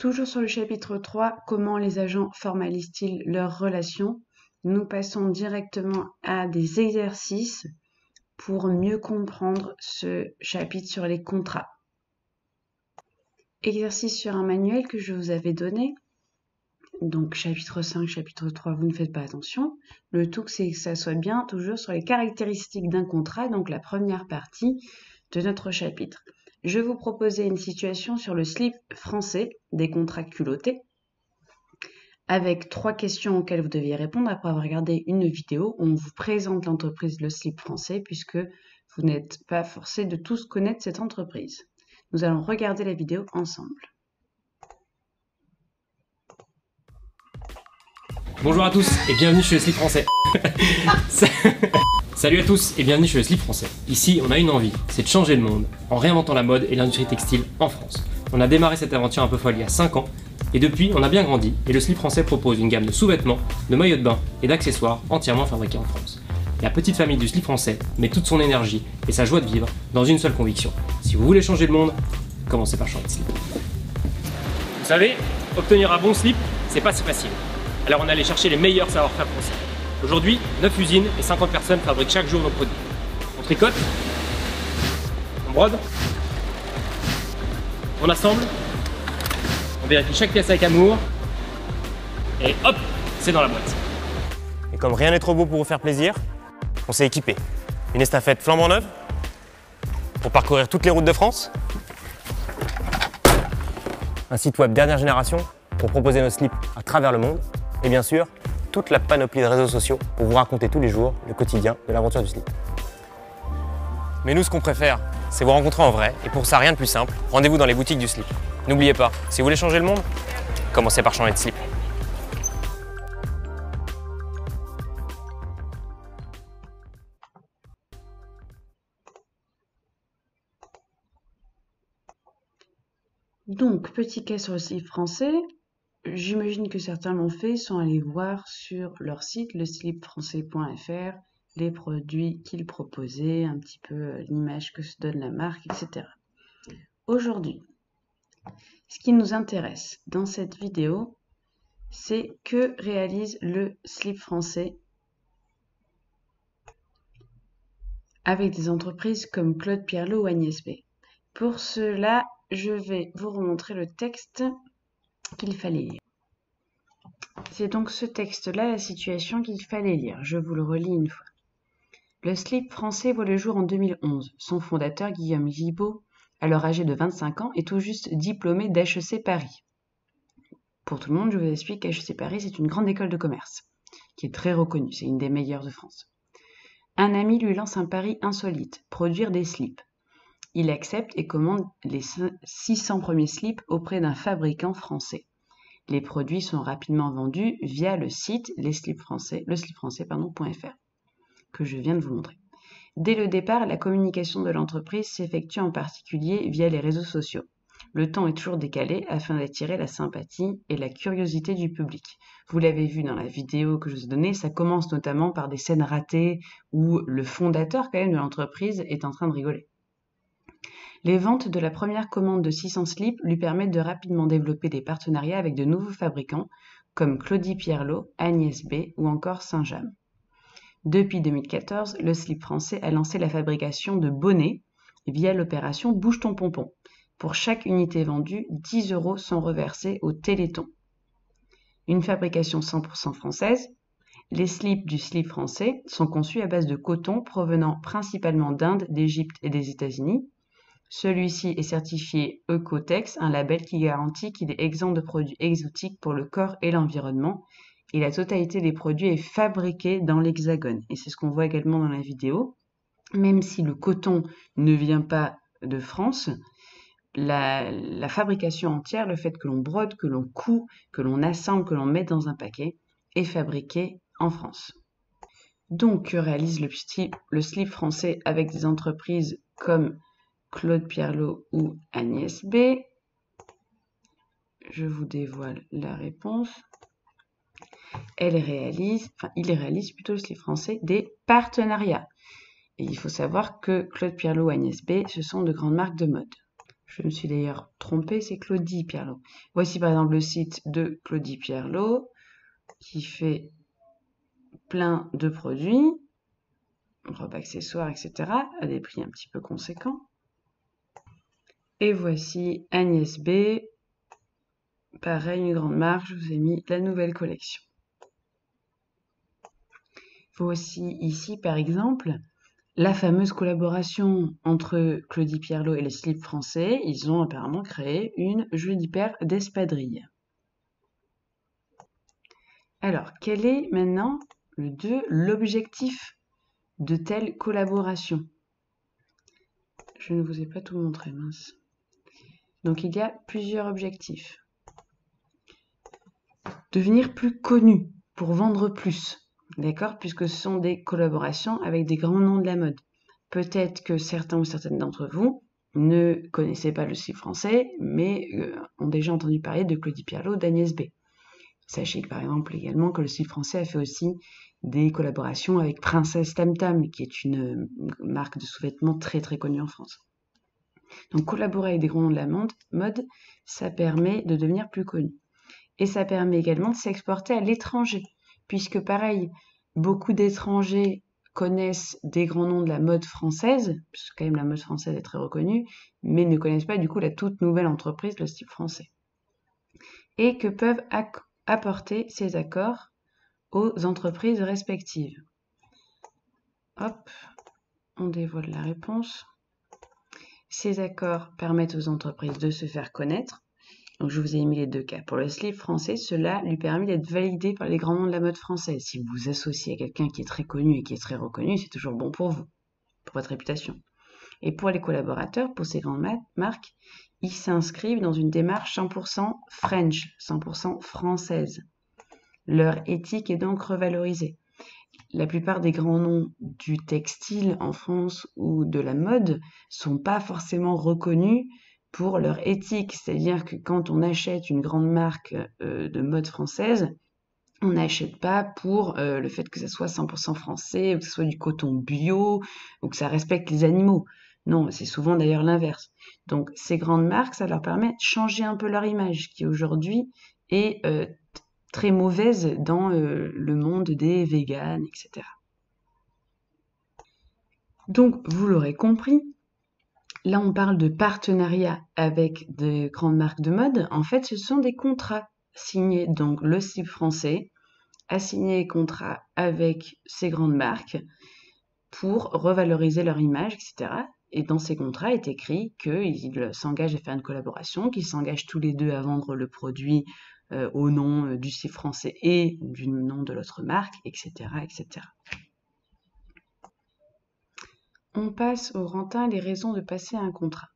Toujours sur le chapitre 3, comment les agents formalisent-ils leurs relations? Nous passons directement à des exercices pour mieux comprendre ce chapitre sur les contrats. Exercice sur un manuel que je vous avais donné. Donc chapitre 5, chapitre 3, vous ne faites pas attention. Le tout, c'est que ça soit bien toujours sur les caractéristiques d'un contrat, donc la première partie de notre chapitre. Je vais vous proposer une situation sur le slip français des contrats culottés, avec 3 questions auxquelles vous deviez répondre après avoir regardé une vidéo où on vous présente l'entreprise Le Slip Français, puisque vous n'êtes pas forcé de tous connaître cette entreprise. Nous allons regarder la vidéo ensemble. Bonjour à tous et bienvenue chez Le Slip Français. Salut à tous et bienvenue chez Le Slip Français. Ici, on a une envie, c'est de changer le monde en réinventant la mode et l'industrie textile en France. On a démarré cette aventure un peu folle il y a 5 ans et depuis, on a bien grandi et Le Slip Français propose une gamme de sous-vêtements, de maillots de bain et d'accessoires entièrement fabriqués en France. La petite famille du Slip Français met toute son énergie et sa joie de vivre dans une seule conviction. Si vous voulez changer le monde, commencez par changer de slip. Vous savez, obtenir un bon slip, c'est pas si facile. Alors on allait chercher les meilleurs savoir-faire français. Aujourd'hui, 9 usines et 50 personnes fabriquent chaque jour nos produits. On tricote, on brode, on assemble, on vérifie chaque pièce avec amour, et hop, c'est dans la boîte. Et comme rien n'est trop beau pour vous faire plaisir, on s'est équipé. Une estafette flambant neuve pour parcourir toutes les routes de France, un site web dernière génération pour proposer nos slips à travers le monde, et bien sûr, toute la panoplie de réseaux sociaux pour vous raconter tous les jours le quotidien de l'aventure du slip. Mais nous, ce qu'on préfère, c'est vous rencontrer en vrai, et pour ça, rien de plus simple, rendez-vous dans les boutiques du slip. N'oubliez pas, si vous voulez changer le monde, commencez par changer de slip. Donc, petit cas sur le slip français. J'imagine que certains l'ont fait, sont allés voir sur leur site, leslipfrançais.fr, les produits qu'ils proposaient, un petit peu l'image que se donne la marque, etc. Aujourd'hui, ce qui nous intéresse dans cette vidéo, c'est que réalise le slip français avec des entreprises comme Claude Pierlot ou Agnès B. Pour cela, je vais vous remontrer le texte qu'il fallait lire. C'est donc ce texte-là, la situation qu'il fallait lire. Je vous le relis une fois. Le slip français voit le jour en 2011. Son fondateur, Guillaume Gibaud, alors âgé de 25 ans, est tout juste diplômé d'HEC Paris. Pour tout le monde, je vous explique qu'HEC Paris, c'est une grande école de commerce, qui est très reconnue, c'est une des meilleures de France. Un ami lui lance un pari insolite, produire des slips. Il accepte et commande les 600 premiers slips auprès d'un fabricant français. Les produits sont rapidement vendus via le site leslipfrançais.fr que je viens de vous montrer. Dès le départ, la communication de l'entreprise s'effectue en particulier via les réseaux sociaux. Le temps est toujours décalé afin d'attirer la sympathie et la curiosité du public. Vous l'avez vu dans la vidéo que je vous ai donnée, ça commence notamment par des scènes ratées où le fondateur quand même de l'entreprise est en train de rigoler. Les ventes de la première commande de 600 slips lui permettent de rapidement développer des partenariats avec de nouveaux fabricants comme Claudie Pierlot, Agnès B ou encore Saint-James. Depuis 2014, le slip français a lancé la fabrication de bonnets via l'opération Bouge ton pompon. Pour chaque unité vendue, 10 € sont reversés au Téléthon. Une fabrication 100% française, les slips du slip français sont conçus à base de coton provenant principalement d'Inde, d'Égypte et des États-Unis. Celui-ci est certifié Ecotex, un label qui garantit qu'il est exempt de produits exotiques pour le corps et l'environnement. Et la totalité des produits est fabriquée dans l'Hexagone. Et c'est ce qu'on voit également dans la vidéo. Même si le coton ne vient pas de France, la fabrication entière, le fait que l'on brode, que l'on coud, que l'on assemble, que l'on met dans un paquet, est fabriqué en France. Donc, que réalise le slip français avec des entreprises comme Claude Pierlot ou Agnès B? Je vous dévoile la réponse. Il réalise plutôt le slip français des partenariats. Et il faut savoir que Claude Pierlot ou Agnès B, ce sont de grandes marques de mode. Je me suis d'ailleurs trompée, c'est Claudie Pierlot. Voici par exemple le site de Claudie Pierlot qui fait plein de produits, robes, accessoires, etc. à des prix un petit peu conséquents. Et voici Agnès B. Pareil, une grande marque, je vous ai mis la nouvelle collection. Voici ici, par exemple, la fameuse collaboration entre Claudie Pierlot et les slips français. Ils ont apparemment créé une jolie paire d'espadrilles. Alors, quel est maintenant l'objectif de telle collaboration? Je ne vous ai pas tout montré, mince. Donc, il y a plusieurs objectifs. Devenir plus connu pour vendre plus. D'accord? Puisque ce sont des collaborations avec des grands noms de la mode. Peut-être que certains ou certaines d'entre vous ne connaissaient pas le slip français, mais ont déjà entendu parler de Claudie Pierlot, d'Agnès B. Sachez que, par exemple, également que le slip français a fait aussi des collaborations avec Princesse Tam Tam, qui est une marque de sous-vêtements très très connue en France. Donc, collaborer avec des grands noms de la mode, ça permet de devenir plus connu. Et ça permet également de s'exporter à l'étranger, puisque pareil, beaucoup d'étrangers connaissent des grands noms de la mode française, puisque quand même la mode française est très reconnue, mais ne connaissent pas du coup la toute nouvelle entreprise, le slip français. Et que peuvent apporter ces accords aux entreprises respectives. Hop, on dévoile la réponse. Ces accords permettent aux entreprises de se faire connaître. Donc, je vous ai mis les deux cas. Pour le slip français, cela lui permet d'être validé par les grands noms de la mode française. Si vous vous associez à quelqu'un qui est très connu et qui est très reconnu, c'est toujours bon pour vous, pour votre réputation. Et pour les collaborateurs, pour ces grandes marques, ils s'inscrivent dans une démarche 100% French, 100% française. Leur éthique est donc revalorisée. La plupart des grands noms du textile en France ou de la mode sont pas forcément reconnus pour leur éthique, c'est-à-dire que quand on achète une grande marque de mode française, on n'achète pas pour le fait que ça soit 100% français, ou que ce soit du coton bio, ou que ça respecte les animaux. Non, c'est souvent d'ailleurs l'inverse. Donc ces grandes marques, ça leur permet de changer un peu leur image, qui aujourd'hui est très mauvaise dans le monde des véganes, etc. Donc, vous l'aurez compris, là, on parle de partenariat avec de grandes marques de mode. En fait, ce sont des contrats signés. Donc, le slip français a signé des contrats avec ces grandes marques pour revaloriser leur image, etc. Et dans ces contrats est écrit qu'ils s'engagent à faire une collaboration, qu'ils s'engagent tous les deux à vendre le produit au nom du slip français et du nom de l'autre marque, etc., etc. On passe au rang 1, les raisons de passer un contrat.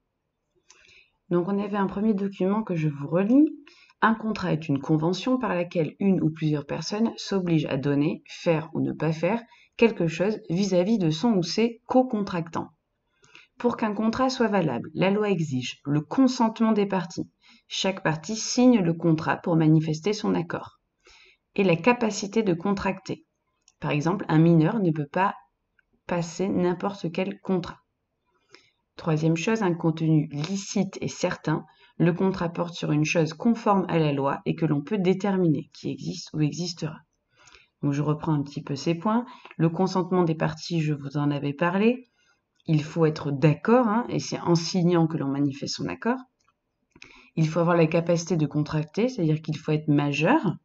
Donc on avait un premier document que je vous relis. Un contrat est une convention par laquelle une ou plusieurs personnes s'obligent à donner, faire ou ne pas faire quelque chose vis-à-vis de son ou ses co-contractants. Pour qu'un contrat soit valable, la loi exige le consentement des parties. Chaque partie signe le contrat pour manifester son accord. Et la capacité de contracter. Par exemple, un mineur ne peut pas passer n'importe quel contrat. Troisième chose, un contenu licite et certain. Le contrat porte sur une chose conforme à la loi et que l'on peut déterminer, qui existe ou existera. Donc je reprends un petit peu ces points. Le consentement des parties, je vous en avais parlé. Il faut être d'accord, et c'est en signant que l'on manifeste son accord. Il faut avoir la capacité de contracter, c'est-à-dire qu'il faut être majeur.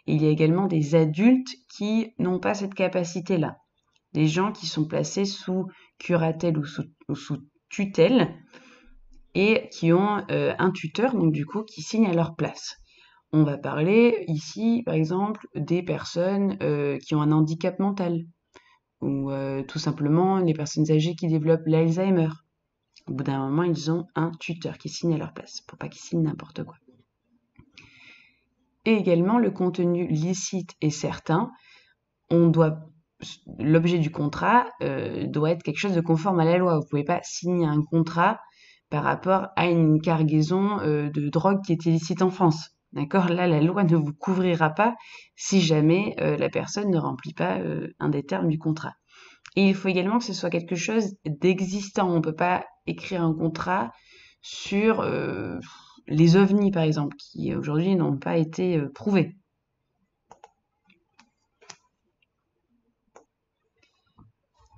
Et il y a également des adultes qui n'ont pas cette capacité-là. Des gens qui sont placés sous curatelle ou sous tutelle et qui ont un tuteur, donc du coup, qui signe à leur place. On va parler ici, par exemple, des personnes qui ont un handicap mental ou tout simplement les personnes âgées qui développent l'Alzheimer. Au bout d'un moment, ils ont un tuteur qui signe à leur place, pour pas qu'ils signent n'importe quoi. Et également, le contenu licite et certain, l'objet du contrat doit être quelque chose de conforme à la loi. Vous pouvez pas signer un contrat par rapport à une cargaison de drogue qui est illicite en France. D'accord? Là, la loi ne vous couvrira pas si jamais la personne ne remplit pas un des termes du contrat. Et il faut également que ce soit quelque chose d'existant. On ne peut pas écrire un contrat sur les ovnis, par exemple, qui aujourd'hui n'ont pas été prouvés.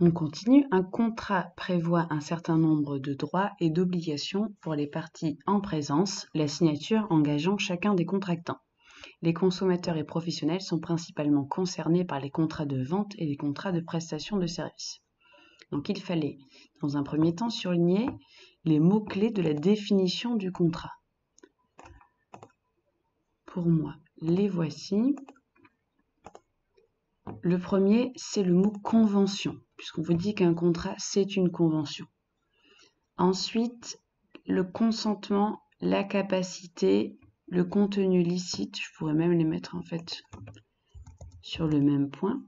On continue. Un contrat prévoit un certain nombre de droits et d'obligations pour les parties en présence, la signature engageant chacun des contractants. Les consommateurs et professionnels sont principalement concernés par les contrats de vente et les contrats de prestation de services. Donc il fallait, dans un premier temps, surligner les mots-clés de la définition du contrat. Pour moi, les voici. Le premier, c'est le mot convention, puisqu'on vous dit qu'un contrat, c'est une convention. Ensuite, le consentement, la capacité, le contenu licite, je pourrais même les mettre en fait sur le même point,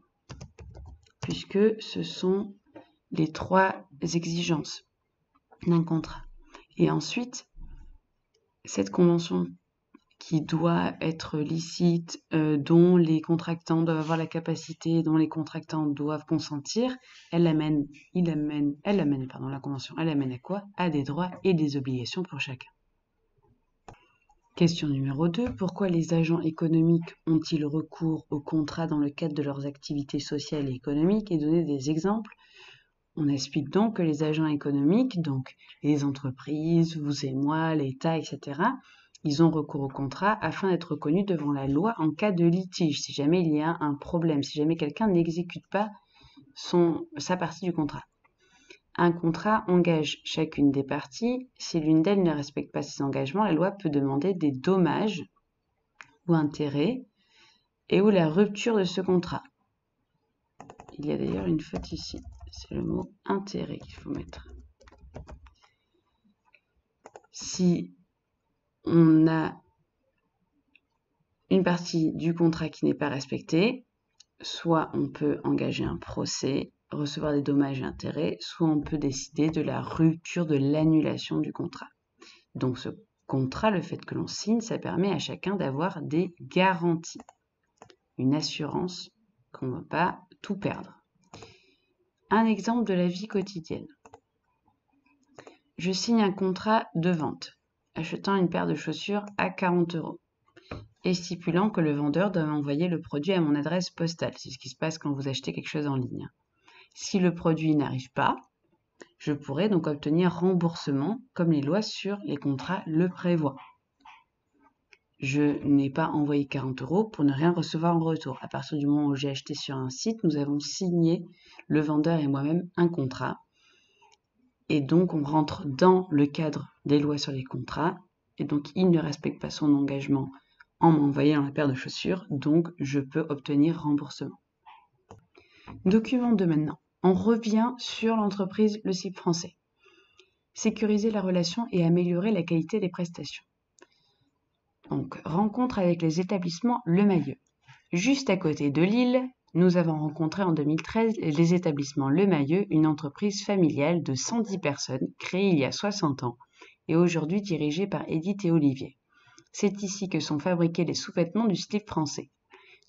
puisque ce sont les 3 exigences d'un contrat. Et ensuite, cette convention qui doit être licite, dont les contractants doivent avoir la capacité, dont les contractants doivent consentir, la convention, elle amène à quoi? À des droits et des obligations pour chacun. Question numéro 2. Pourquoi les agents économiques ont-ils recours au contrat dans le cadre de leurs activités sociales et économiques? Et donner des exemples. On explique donc que les agents économiques, donc les entreprises, vous et moi, l'État, etc., ils ont recours au contrat afin d'être reconnus devant la loi en cas de litige, si jamais il y a un problème, si jamais quelqu'un n'exécute pas sa partie du contrat. Un contrat engage chacune des parties. Si l'une d'elles ne respecte pas ses engagements, la loi peut demander des dommages ou intérêts et ou la rupture de ce contrat. Il y a d'ailleurs une faute ici. C'est le mot intérêt qu'il faut mettre. Si on a une partie du contrat qui n'est pas respectée, soit on peut engager un procès, recevoir des dommages et intérêts, soit on peut décider de la rupture, de l'annulation du contrat. Donc ce contrat, le fait que l'on signe, ça permet à chacun d'avoir des garanties, une assurance qu'on ne va pas tout perdre. Un exemple de la vie quotidienne. Je signe un contrat de vente, achetant une paire de chaussures à 40 € et stipulant que le vendeur doit m'envoyer le produit à mon adresse postale. C'est ce qui se passe quand vous achetez quelque chose en ligne. Si le produit n'arrive pas, je pourrais donc obtenir remboursement comme les lois sur les contrats le prévoient. Je n'ai pas envoyé 40 € pour ne rien recevoir en retour. À partir du moment où j'ai acheté sur un site, nous avons signé, le vendeur et moi-même, un contrat. Et donc, on rentre dans le cadre des lois sur les contrats. Et donc, il ne respecte pas son engagement en m'envoyant la paire de chaussures. Donc, je peux obtenir remboursement. Document 2 maintenant. On revient sur l'entreprise Le Slip Français. Sécuriser la relation et améliorer la qualité des prestations. Donc, rencontre avec les établissements Le Mailleux. Juste à côté de Lille, nous avons rencontré en 2013 les établissements Le Mailleux, une entreprise familiale de 110 personnes créée il y a 60 ans et aujourd'hui dirigée par Edith et Olivier. C'est ici que sont fabriqués les sous-vêtements du slip français.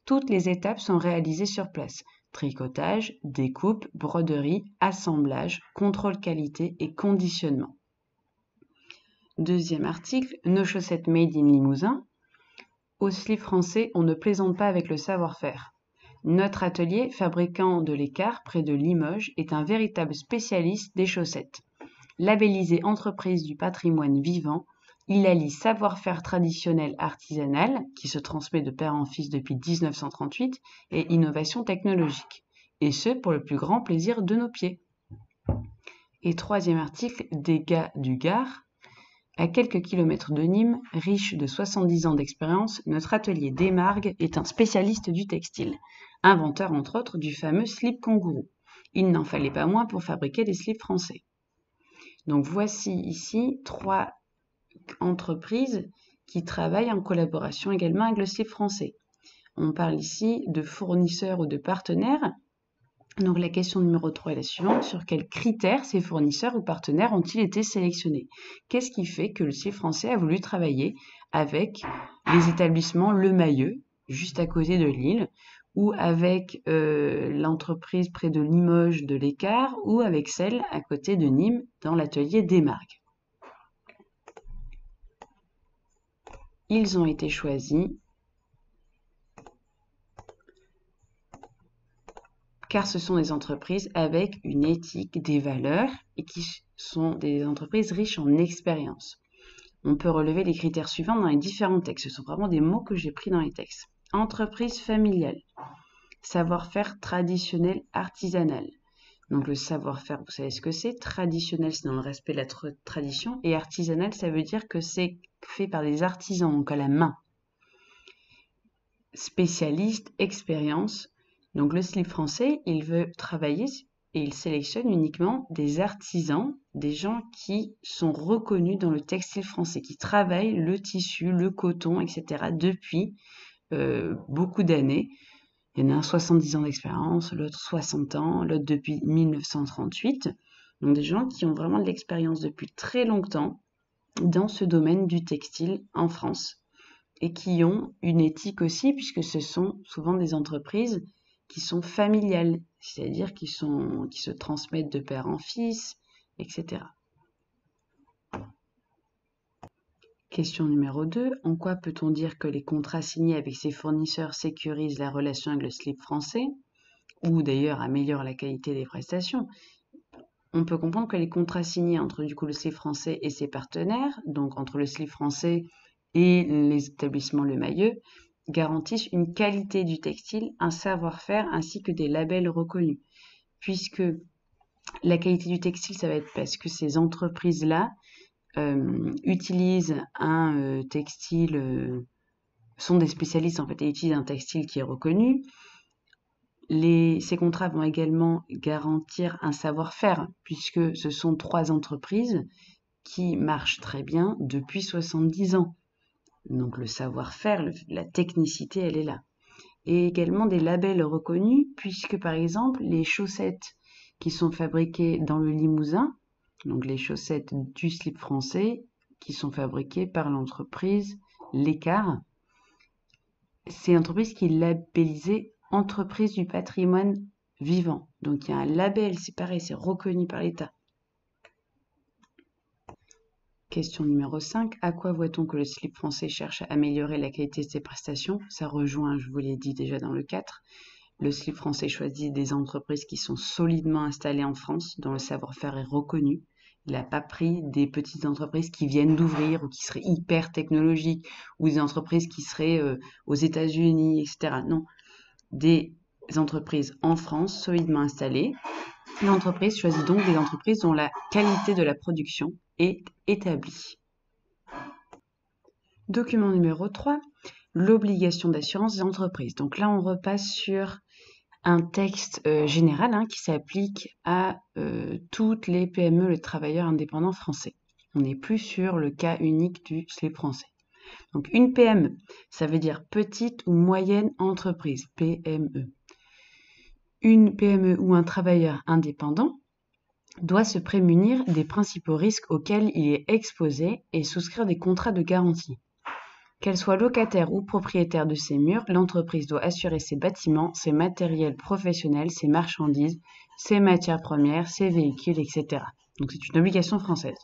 Toutes les étapes sont réalisées sur place. Tricotage, découpe, broderie, assemblage, contrôle qualité et conditionnement. Deuxième article, nos chaussettes made in Limousin. Au slip français, on ne plaisante pas avec le savoir-faire. Notre atelier, fabricant de l'écart près de Limoges, est un véritable spécialiste des chaussettes. Labellisé entreprise du patrimoine vivant, il allie savoir-faire traditionnel artisanal, qui se transmet de père en fils depuis 1938, et innovation technologique. Et ce, pour le plus grand plaisir de nos pieds. Et troisième article, des gars du Gard. À quelques kilomètres de Nîmes, riche de 70 ans d'expérience, notre atelier Desmargues est un spécialiste du textile, inventeur entre autres du fameux slip kangourou. Il n'en fallait pas moins pour fabriquer des slips français. Donc voici ici 3 entreprises qui travaillent en collaboration également avec le slip français. On parle ici de fournisseurs ou de partenaires. Donc la question numéro 3 est la suivante. Sur quels critères ces fournisseurs ou partenaires ont-ils été sélectionnés? Qu'est-ce qui fait que le slip français a voulu travailler avec les établissements Le Mailleux, juste à côté de Lille, ou avec l'entreprise près de Limoges de l'écart, ou avec celle à côté de Nîmes dans l'atelier Desmargues? Ils ont été choisis car ce sont des entreprises avec une éthique, des valeurs et qui sont des entreprises riches en expérience. On peut relever les critères suivants dans les différents textes. Ce sont vraiment des mots que j'ai pris dans les textes. Entreprise familiale, savoir-faire traditionnel artisanal. Donc le savoir-faire, vous savez ce que c'est. Traditionnel, c'est dans le respect de la tradition. Et artisanal, ça veut dire que c'est fait par des artisans, donc à la main. Spécialiste, expérience. Donc le slip français, il veut travailler et il sélectionne uniquement des artisans, des gens qui sont reconnus dans le textile français, qui travaillent le tissu, le coton, etc. depuis beaucoup d'années. Il y en a un 70 ans d'expérience, l'autre 60 ans, l'autre depuis 1938. Donc des gens qui ont vraiment de l'expérience depuis très longtemps dans ce domaine du textile en France et qui ont une éthique aussi, puisque ce sont souvent des entreprises qui sont familiales, c'est-à-dire qui se transmettent de père en fils, etc. Question numéro 2. En quoi peut-on dire que les contrats signés avec ses fournisseurs sécurisent la relation avec le slip français ou d'ailleurs améliorent la qualité des prestations? On peut comprendre que les contrats signés entre du coup le slip français et ses partenaires, donc entre le slip français et les établissements Le Maillot, garantissent une qualité du textile, un savoir-faire ainsi que des labels reconnus. Puisque la qualité du textile, ça va être parce que ces entreprises-là utilisent un textile, sont des spécialistes en fait et utilisent un textile qui est reconnu. Ces contrats vont également garantir un savoir-faire puisque ce sont 3 entreprises qui marchent très bien depuis 70 ans. Donc le savoir-faire, la technicité, elle est là. Et également des labels reconnus, puisque par exemple les chaussettes qui sont fabriquées dans le Limousin, donc les chaussettes du slip français, qui sont fabriquées par l'entreprise L'Écart, c'est l'entreprise qui est labellisée entreprise du patrimoine vivant. Donc il y a un label, c'est pareil, c'est reconnu par l'État. Question numéro 5. À quoi voit-on que le slip français cherche à améliorer la qualité de ses prestations? Ça rejoint, je vous l'ai dit déjà dans le 4. Le slip français choisit des entreprises qui sont solidement installées en France, dont le savoir-faire est reconnu. Il n'a pas pris des petites entreprises qui viennent d'ouvrir ou qui seraient hyper technologiques ou des entreprises qui seraient aux États-Unis, etc. Non, des entreprises en France solidement installées. L'entreprise choisit donc des entreprises dont la qualité de la production est établie. Document numéro 3, l'obligation d'assurance des entreprises. Donc là, on repasse sur un texte général qui s'applique à toutes les PME, les travailleurs indépendants français. On n'est plus sur le cas unique du slip français. Donc une PME, ça veut dire petite ou moyenne entreprise, PME. Une PME ou un travailleur indépendant doit se prémunir des principaux risques auxquels il est exposé et souscrire des contrats de garantie. Qu'elle soit locataire ou propriétaire de ses murs, l'entreprise doit assurer ses bâtiments, ses matériels professionnels, ses marchandises, ses matières premières, ses véhicules, etc. Donc c'est une obligation française.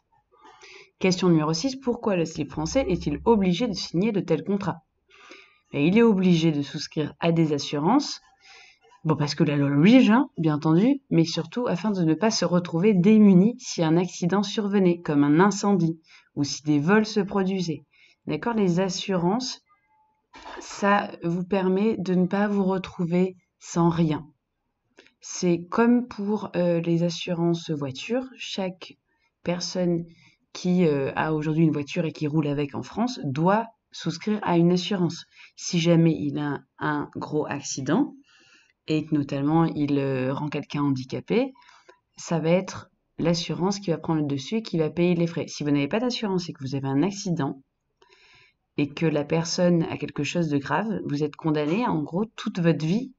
Question numéro 6. Pourquoi le slip français est-il obligé de signer de tels contrats? Il est obligé de souscrire à des assurances. Bon, parce que la loi l'oblige, bien entendu, mais surtout afin de ne pas se retrouver démuni si un accident survenait, comme un incendie, ou si des vols se produisaient. D'accord? Les assurances, ça vous permet de ne pas vous retrouver sans rien. C'est comme pour les assurances voitures. Chaque personne qui a aujourd'hui une voiture et qui roule avec en France doit souscrire à une assurance. Si jamais il a un gros accident, et que notamment il rend quelqu'un handicapé, ça va être l'assurance qui va prendre le dessus et qui va payer les frais. Si vous n'avez pas d'assurance et que vous avez un accident et que la personne a quelque chose de grave, vous êtes condamné en gros toute votre vie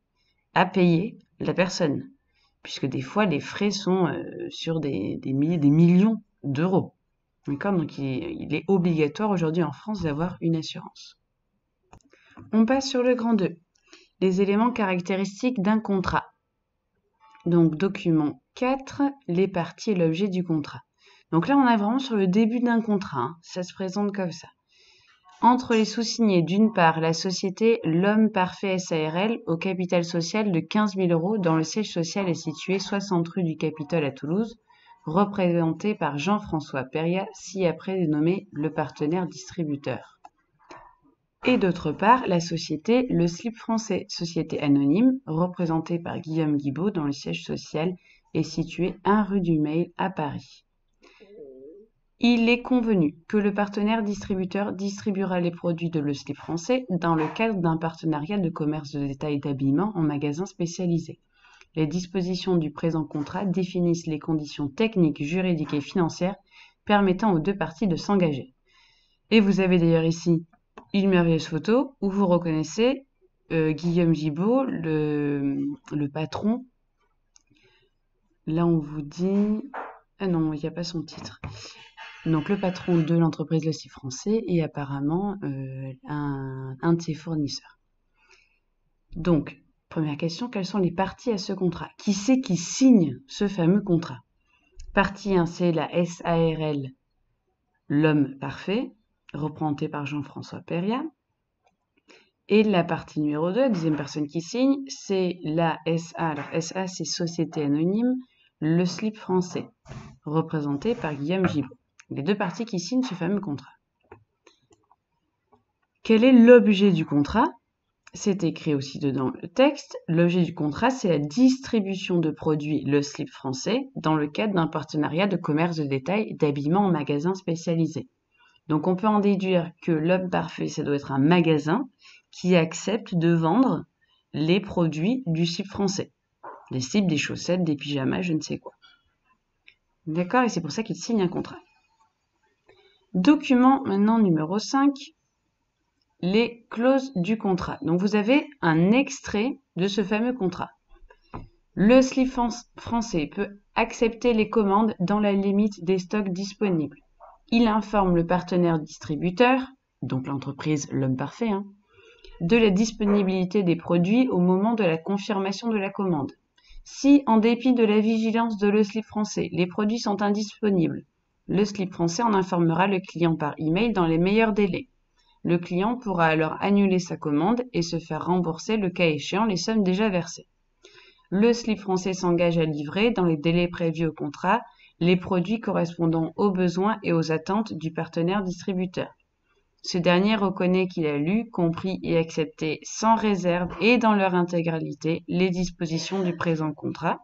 à payer la personne. Puisque des fois les frais sont sur des millions d'euros. D'accord? Donc il est obligatoire aujourd'hui en France d'avoir une assurance. On passe sur le grand 2. Les éléments caractéristiques d'un contrat. Donc, document 4, les parties et l'objet du contrat. Donc là, on est vraiment sur le début d'un contrat. Ça se présente comme ça. Entre les sous-signés, d'une part, la société L'Homme Parfait SARL au capital social de 15 000 € dont le siège social est situé 60 rue du Capitole à Toulouse, représenté par Jean-François Perriat, ci-après dénommé le partenaire distributeur. Et d'autre part, la société Le Slip Français, société anonyme, représentée par Guillaume Guibaud dont le siège social est situé 1 rue du Mail à Paris. Il est convenu que le partenaire distributeur distribuera les produits de Le Slip Français dans le cadre d'un partenariat de commerce de détail d'habillement en magasin spécialisé. Les dispositions du présent contrat définissent les conditions techniques, juridiques et financières permettant aux deux parties de s'engager. Et vous avez d'ailleurs ici une merveilleuse photo où vous reconnaissez Guillaume Guibaud, le patron. Là, on vous dit... Ah non, il n'y a pas son titre. Donc, le patron de l'entreprise Le Slip Français et apparemment un de ses fournisseurs. Donc, première question, quelles sont les parties à ce contrat? Qui c'est qui signe ce fameux contrat? Partie 1, c'est la SARL, L'Homme Parfait, représentée par Jean-François Perriat. Et la partie numéro 2, la deuxième personne qui signe, c'est la SA. Alors, SA, c'est Société Anonyme, Le Slip Français, représentée par Guillaume Guibaud. Les deux parties qui signent ce fameux contrat. Quel est l'objet du contrat? C'est écrit aussi dedans le texte. L'objet du contrat, c'est la distribution de produits Le Slip Français dans le cadre d'un partenariat de commerce de détail d'habillement en magasin spécialisé. Donc on peut en déduire que L'Homme Parfait, ça doit être un magasin qui accepte de vendre les produits du Slip Français. Des slips, des chaussettes, des pyjamas, je ne sais quoi. D'accord? Et c'est pour ça qu'il signe un contrat. Document maintenant numéro 5, les clauses du contrat. Donc vous avez un extrait de ce fameux contrat. Le Slip Français peut accepter les commandes dans la limite des stocks disponibles. Il informe le partenaire distributeur, donc l'entreprise L'Homme Parfait, de la disponibilité des produits au moment de la confirmation de la commande. Si, en dépit de la vigilance de Le Slip Français, les produits sont indisponibles, Le Slip Français en informera le client par email dans les meilleurs délais. Le client pourra alors annuler sa commande et se faire rembourser le cas échéant les sommes déjà versées. Le Slip Français s'engage à livrer, dans les délais prévus au contrat, les produits correspondant aux besoins et aux attentes du partenaire distributeur. Ce dernier reconnaît qu'il a lu, compris et accepté sans réserve et dans leur intégralité les dispositions du présent contrat.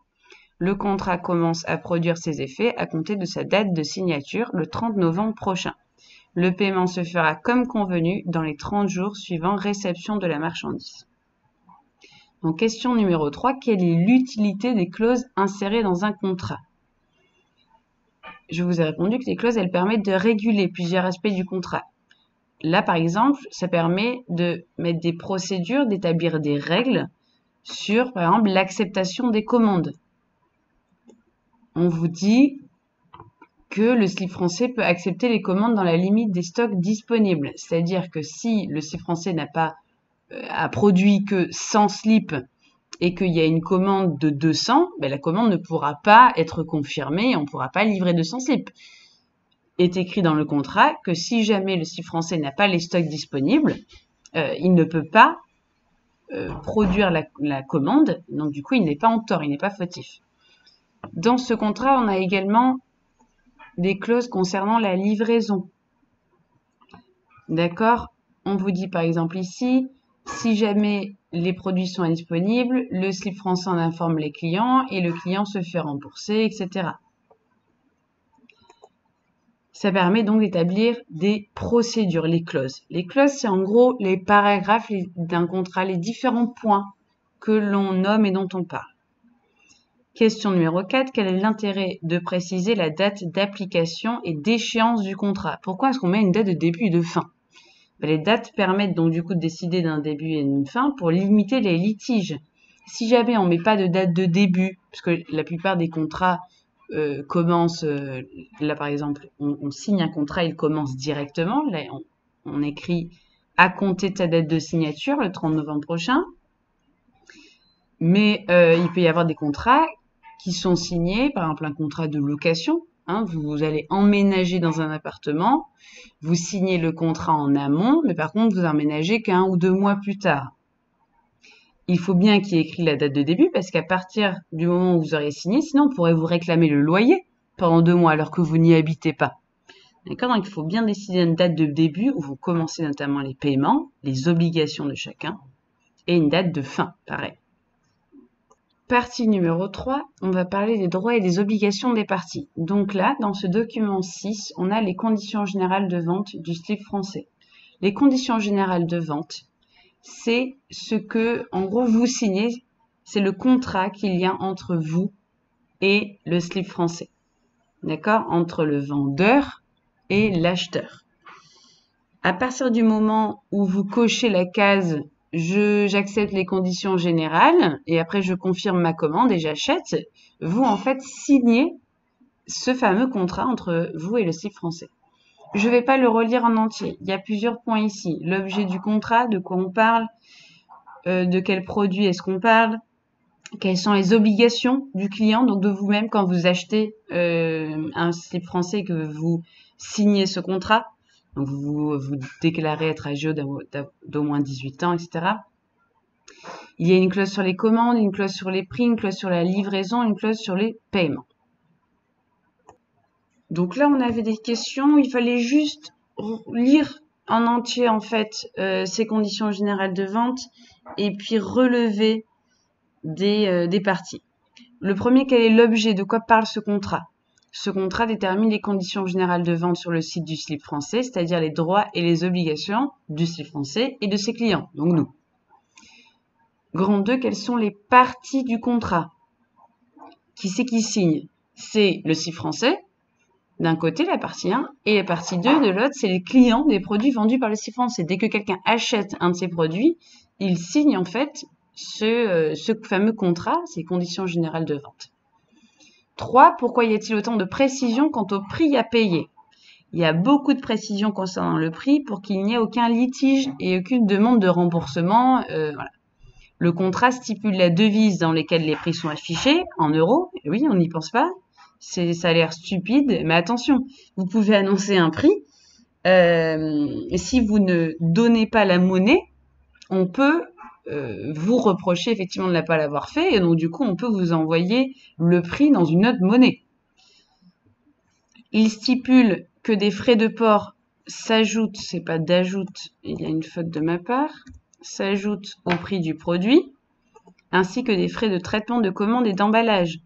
Le contrat commence à produire ses effets à compter de sa date de signature, le 30 novembre prochain. Le paiement se fera comme convenu dans les 30 jours suivant réception de la marchandise. Donc, question numéro 3, quelle est l'utilité des clauses insérées dans un contrat? Je vous ai répondu que les clauses, elles permettent de réguler plusieurs aspects du contrat. Là, par exemple, ça permet de mettre des procédures, d'établir des règles sur, par exemple, l'acceptation des commandes. On vous dit que le Slip Français peut accepter les commandes dans la limite des stocks disponibles. C'est-à-dire que si le Slip Français a produit que 100 slips et qu'il y a une commande de 200, la commande ne pourra pas être confirmée et on ne pourra pas livrer 200 slips. Est écrit dans le contrat que si jamais le Slip Français n'a pas les stocks disponibles, il ne peut pas produire la commande, donc du coup il n'est pas en tort, il n'est pas fautif. Dans ce contrat, on a également des clauses concernant la livraison. D'accord? On vous dit par exemple ici, si jamais les produits sont indisponibles, le Slip Français en informe les clients et le client se fait rembourser, etc. Ça permet donc d'établir des procédures, les clauses. Les clauses, c'est en gros les paragraphes d'un contrat, les différents points que l'on nomme et dont on parle. Question numéro 4, quel est l'intérêt de préciser la date d'application et d'échéance du contrat? Pourquoi est-ce qu'on met une date de début et de fin? Les dates permettent donc du coup de décider d'un début et d'une fin pour limiter les litiges. Si jamais on ne met pas de date de début, parce que la plupart des contrats commencent, là par exemple, on signe un contrat, il commence directement, là on écrit à compter de ta date de signature, le 30 novembre prochain, mais il peut y avoir des contrats qui sont signés, par exemple un contrat de location, Hein, vous allez emménager dans un appartement, vous signez le contrat en amont, mais par contre, vous emménagez qu'1 ou 2 mois plus tard. Il faut bien qu'il y ait écrit la date de début, parce qu'à partir du moment où vous auriez signé, sinon on pourrait vous réclamer le loyer pendant 2 mois alors que vous n'y habitez pas. D'accord? Donc il faut bien décider une date de début où vous commencez notamment les paiements, les obligations de chacun, et une date de fin, pareil. Partie numéro 3, on va parler des droits et des obligations des parties. Donc là, dans ce document 6, on a les conditions générales de vente du slip français. Les conditions générales de vente, c'est ce que, en gros, vous signez, c'est le contrat qu'il y a entre vous et le slip français. D'accord? Entre le vendeur et l'acheteur. À partir du moment où vous cochez la case j'accepte les conditions générales et après je confirme ma commande et j'achète, vous en fait signez ce fameux contrat entre vous et le slip français. Je ne vais pas le relire en entier, il y a plusieurs points ici. L'objet du contrat, de quoi on parle, de quel produit est-ce qu'on parle, quelles sont les obligations du client, donc de vous-même quand vous achetez un slip français que vous signez ce contrat. Donc, vous déclarez être âgé d'au moins 18 ans, etc. Il y a une clause sur les commandes, une clause sur les prix, une clause sur la livraison, une clause sur les paiements. Donc là, on avait des questions. Il fallait juste lire en entier, en fait, ces conditions générales de vente et puis relever des parties. Le premier, quel est l'objet? De quoi parle ce contrat? Ce contrat détermine les conditions générales de vente sur le site du slip français, c'est-à-dire les droits et les obligations du slip français et de ses clients, donc nous. Grand 2, quelles sont les parties du contrat? Qui c'est qui signe? C'est le slip français, d'un côté, la partie 1, et la partie 2 de l'autre, c'est les clients des produits vendus par le slip français. Dès que quelqu'un achète un de ces produits, il signe en fait ce fameux contrat, ces conditions générales de vente. 3. Pourquoi y a-t-il autant de précision quant au prix à payer? Il y a beaucoup de précisions concernant le prix pour qu'il n'y ait aucun litige et aucune demande de remboursement. Voilà. Le contrat stipule la devise dans laquelle les prix sont affichés, en euros. Oui, on n'y pense pas. Ça a l'air stupide, mais attention, vous pouvez annoncer un prix. Si vous ne donnez pas la monnaie, on peut vous reprocher effectivement de ne pas l'avoir fait, et donc du coup on peut vous envoyer le prix dans une autre monnaie. Il stipule que des frais de port s'ajoutent, c'est pas d'ajoute, il y a une faute de ma part, s'ajoutent au prix du produit, ainsi que des frais de traitement de commande et d'emballage.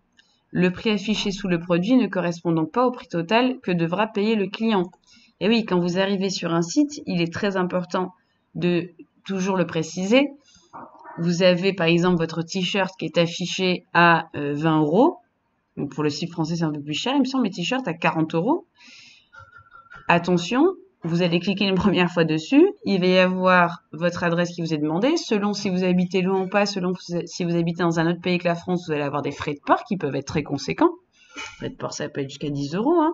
Le prix affiché sous le produit ne correspond donc pas au prix total que devra payer le client. Et oui, quand vous arrivez sur un site, il est très important de toujours le préciser. Vous avez par exemple votre t-shirt qui est affiché à 20 €. Donc pour le site français, c'est un peu plus cher. Il me semble les t-shirts à 40 €. Attention, vous allez cliquer une première fois dessus. Il va y avoir votre adresse qui vous est demandée. Selon si vous habitez loin ou pas, selon si vous habitez dans un autre pays que la France, vous allez avoir des frais de port qui peuvent être très conséquents. Les frais de port, ça peut être jusqu'à 10 €. Hein.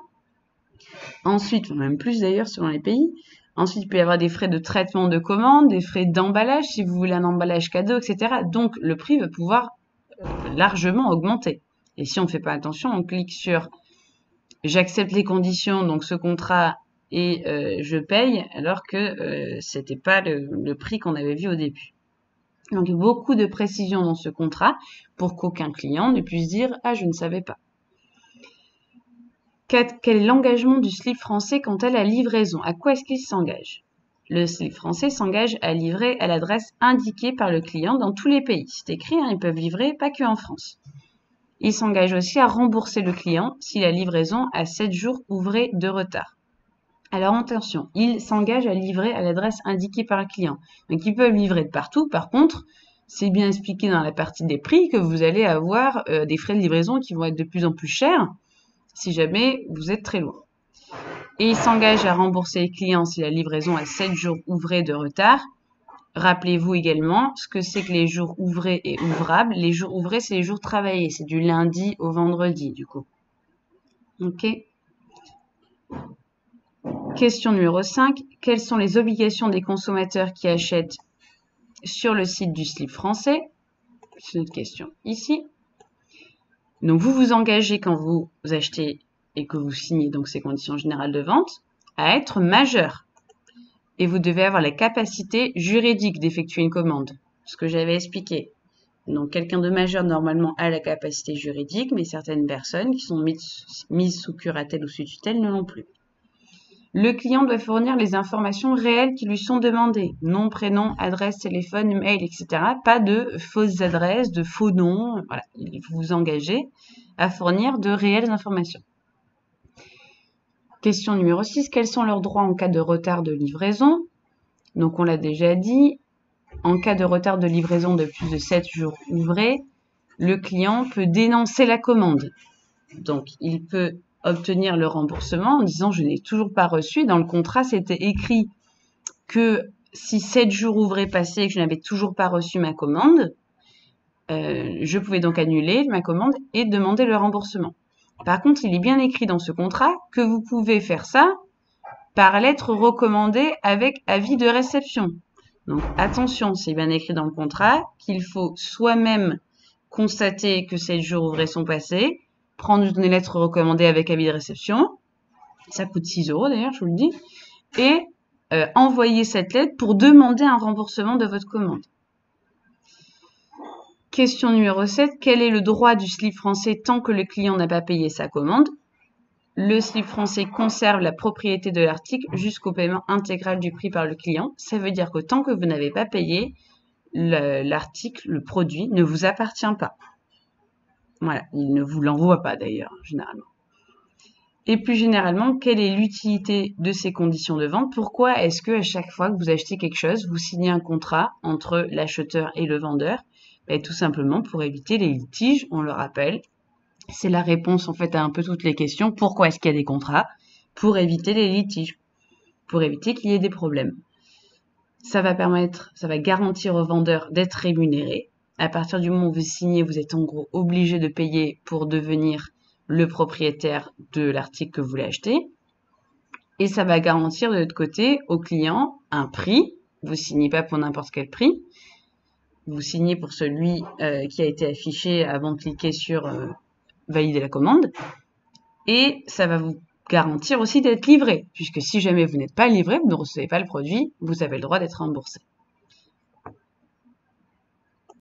Ensuite, même plus d'ailleurs selon les pays. Ensuite, il peut y avoir des frais de traitement de commande, des frais d'emballage, si vous voulez un emballage cadeau, etc. Donc, le prix va pouvoir largement augmenter. Et si on ne fait pas attention, on clique sur « J'accepte les conditions, donc ce contrat, et je paye », alors que c'était pas le prix qu'on avait vu au début. Donc, beaucoup de précisions dans ce contrat pour qu'aucun client ne puisse dire « Ah, je ne savais pas ». Quel est l'engagement du slip français quant à la livraison? À quoi est-ce qu'il s'engage? Le slip français s'engage à livrer à l'adresse indiquée par le client dans tous les pays. C'est écrit, hein, ils peuvent livrer, pas que en France. Il s'engage aussi à rembourser le client si la livraison a 7 jours ouvrés de retard. Alors attention, il s'engage à livrer à l'adresse indiquée par le client. Donc ils peuvent livrer de partout. Par contre, c'est bien expliqué dans la partie des prix que vous allez avoir des frais de livraison qui vont être de plus en plus chers si jamais vous êtes très loin. Et il s'engage à rembourser les clients si la livraison a 7 jours ouvrés de retard. Rappelez-vous également ce que c'est que les jours ouvrés et ouvrables. Les jours ouvrés, c'est les jours travaillés. C'est du lundi au vendredi, du coup. Ok. Question numéro 5. Quelles sont les obligations des consommateurs qui achètent sur le site du slip français? C'est une question ici. Donc, vous vous engagez quand vous achetez et que vous signez donc ces conditions générales de vente, à être majeur. Et vous devez avoir la capacité juridique d'effectuer une commande, ce que j'avais expliqué. Donc, quelqu'un de majeur, normalement, a la capacité juridique, mais certaines personnes qui sont mises sous curatelle ou sous tutelle ne l'ont plus. Le client doit fournir les informations réelles qui lui sont demandées. Nom, prénom, adresse, téléphone, mail, etc. Pas de fausses adresses, de faux noms. Voilà, il faut vous engager à fournir de réelles informations. Question numéro 6. Quels sont leurs droits en cas de retard de livraison? Donc, on l'a déjà dit. En cas de retard de livraison de plus de 7 jours ouvrés, le client peut dénoncer la commande. Donc, il peut obtenir le remboursement en disant « je n'ai toujours pas reçu ». Dans le contrat, c'était écrit que si 7 jours ouvrés passaient et que je n'avais toujours pas reçu ma commande, je pouvais donc annuler ma commande et demander le remboursement. Par contre, il est bien écrit dans ce contrat que vous pouvez faire ça par lettre recommandée avec avis de réception. Donc, attention, c'est bien écrit dans le contrat qu'il faut soi-même constater que 7 jours ouvrés sont passés, prendre une lettre recommandée avec avis de réception, ça coûte 6 € d'ailleurs, je vous le dis, et envoyer cette lettre pour demander un remboursement de votre commande. Question numéro 7. Quel est le droit du slip français tant que le client n'a pas payé sa commande? Le slip français conserve la propriété de l'article jusqu'au paiement intégral du prix par le client. Ça veut dire que tant que vous n'avez pas payé, l'article, le produit, ne vous appartient pas. Voilà, il ne vous l'envoie pas d'ailleurs, généralement. Et plus généralement, quelle est l'utilité de ces conditions de vente? Pourquoi est-ce que à chaque fois que vous achetez quelque chose, vous signez un contrat entre l'acheteur et le vendeur? Tout simplement pour éviter les litiges, on le rappelle. C'est la réponse en fait à un peu toutes les questions. Pourquoi est-ce qu'il y a des contrats? Pour éviter les litiges, pour éviter qu'il y ait des problèmes. Ça va garantir au vendeur d'être rémunéré. À partir du moment où vous signez, vous êtes en gros obligé de payer pour devenir le propriétaire de l'article que vous voulez acheter. Et ça va garantir de l'autre côté au client un prix. Vous signez pas pour n'importe quel prix. Vous signez pour celui qui a été affiché avant de cliquer sur valider la commande. Et ça va vous garantir aussi d'être livré, puisque si jamais vous n'êtes pas livré, vous ne recevez pas le produit, vous avez le droit d'être remboursé.